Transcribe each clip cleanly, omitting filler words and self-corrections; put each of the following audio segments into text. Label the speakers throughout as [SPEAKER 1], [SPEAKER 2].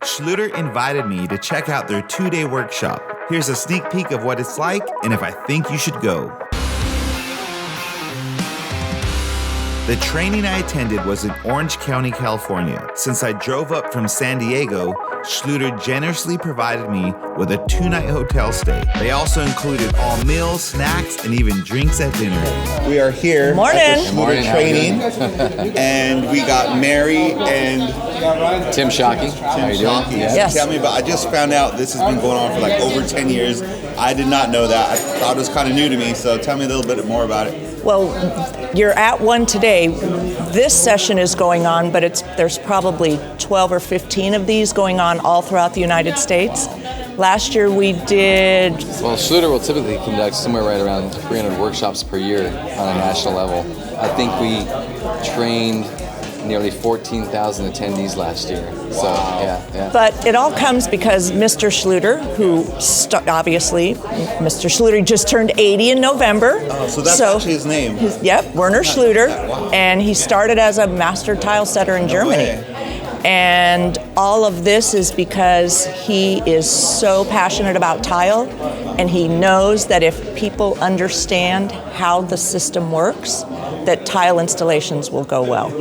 [SPEAKER 1] Schluter invited me to check out their 2-day workshop. Here's a sneak peek of what it's like and if I think you should go. The training I attended was in Orange County, California. Since I drove up from San Diego, Schluter generously provided me with a 2-night hotel stay. They also included all meals, snacks, and even drinks at dinner. We are here at the Schluter training, and we got Mary and
[SPEAKER 2] Tim Shockey. How you doing?
[SPEAKER 1] Yes. Tell me about. I just found out this has been going on for like over 10 years. I did not know that. I thought it was kind of new to me. So tell me a little bit more about it.
[SPEAKER 3] Well, you're at one today. This session is going on, but there's probably 12 or 15 of these going on all throughout the United States. Last year we did...
[SPEAKER 2] Well, Schluter will typically conduct somewhere right around 300 workshops per year on a national level. I think we trained nearly 14,000 attendees last year. So, yeah.
[SPEAKER 3] But it all comes because Mr. Schluter, who obviously, Mr. Schluter just turned 80 in November.
[SPEAKER 1] Oh, so that's actually his name.
[SPEAKER 3] Werner Schluter. Wow. And he started as a master tile setter in Germany. And all of this is because he is so passionate about tile, and he knows that if people understand how the system works, that tile installations will go well.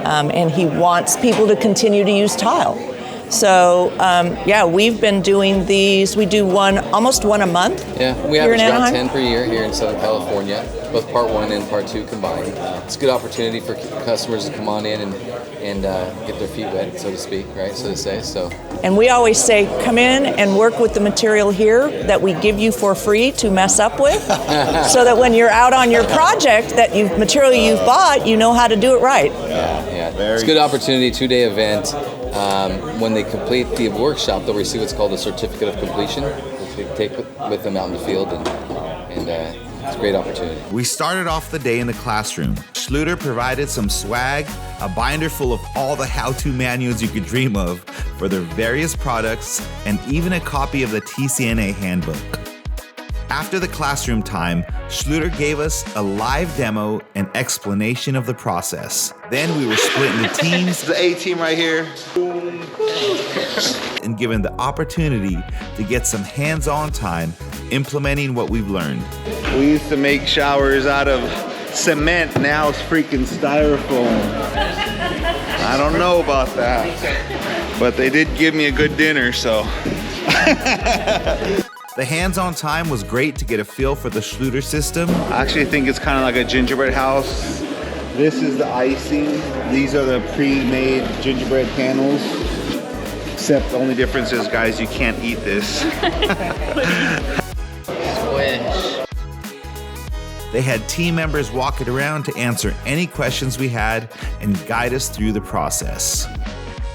[SPEAKER 3] And he wants people to continue to use tile. So, we've been doing these. We do almost one a month.
[SPEAKER 2] Yeah, we average around 10 per year here in Southern California, both part 1 and part 2 combined. It's a good opportunity for customers to come on in and get their feet wet, so to speak, right? So to say. So.
[SPEAKER 3] And we always say, come in and work with the material here that we give you for free to mess up with, so that when you're out on your project, material you've bought, you know how to do it right.
[SPEAKER 2] Yeah. It's a good opportunity, 2-day event. When they complete the workshop, they'll receive what's called a certificate of completion, which they take with them out in the field, and it's a great opportunity.
[SPEAKER 1] We started off the day in the classroom. Schluter provided some swag, a binder full of all the how-to manuals you could dream of for their various products, and even a copy of the TCNA handbook. After the classroom time, Schluter gave us a live demo and explanation of the process. Then we were split into teams, the A team right here, and given the opportunity to get some hands-on time implementing what we've learned. We used to make showers out of cement, now it's freaking styrofoam. I don't know about that, but they did give me a good dinner, so. The hands-on time was great to get a feel for the Schluter system. I actually think it's kind of like a gingerbread house. This is the icing. These are the pre-made gingerbread panels. Except the only difference is, guys, you can't eat this. They had team members walking around to answer any questions we had and guide us through the process.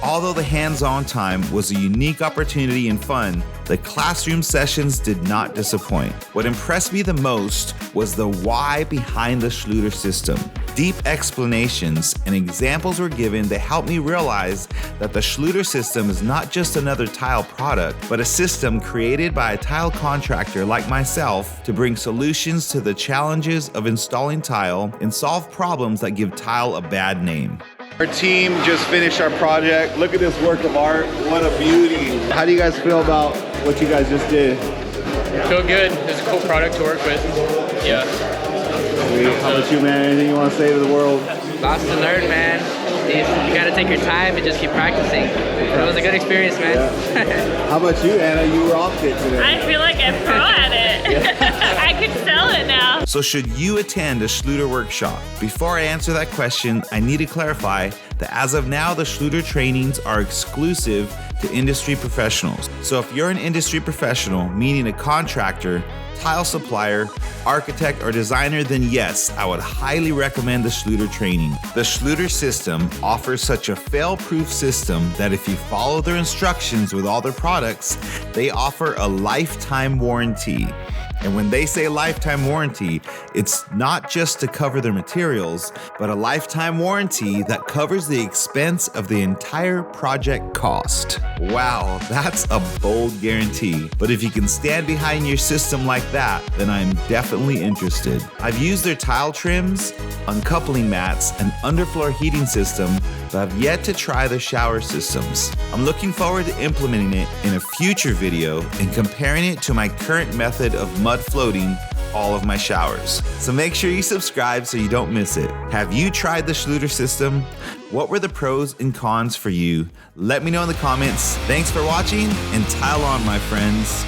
[SPEAKER 1] Although the hands-on time was a unique opportunity and fun, the classroom sessions did not disappoint. What impressed me the most was the why behind the Schluter system. Deep explanations and examples were given that helped me realize that the Schluter system is not just another tile product, but a system created by a tile contractor like myself to bring solutions to the challenges of installing tile and solve problems that give tile a bad name. Our team just finished our project. Look at this work of art. What a beauty. How do you guys feel about what you guys just did?
[SPEAKER 4] Feel good. It's a cool product to work with. Yeah.
[SPEAKER 1] How about you, man? Anything you want to say to the world?
[SPEAKER 5] Lots to learn, man. You got to take your time and just keep practicing. It was a good experience, man.
[SPEAKER 1] Yeah. How about you, Anna? You were off it today.
[SPEAKER 6] I feel like I'm pro at it. I could sell it now.
[SPEAKER 1] So should you attend a Schluter workshop? Before I answer that question, I need to clarify that as of now, the Schluter trainings are exclusive to industry professionals. So if you're an industry professional, meaning a contractor, tile supplier, architect, or designer, then yes, I would highly recommend the Schluter training. The Schluter system offers such a fail-proof system that if you follow their instructions with all their products, they offer a lifetime warranty. And when they say lifetime warranty, it's not just to cover their materials, but a lifetime warranty that covers the expense of the entire project cost. Wow, that's a bold guarantee. But if you can stand behind your system like that, then I'm definitely interested. I've used their tile trims, uncoupling mats, and underfloor heating system, but I've yet to try the shower systems. I'm looking forward to implementing it in a future video and comparing it to my current method of mud floating all of my showers. So make sure you subscribe so you don't miss it. Have you tried the Schluter system? What were the pros and cons for you? Let me know in the comments. Thanks for watching, and tile on, my friends.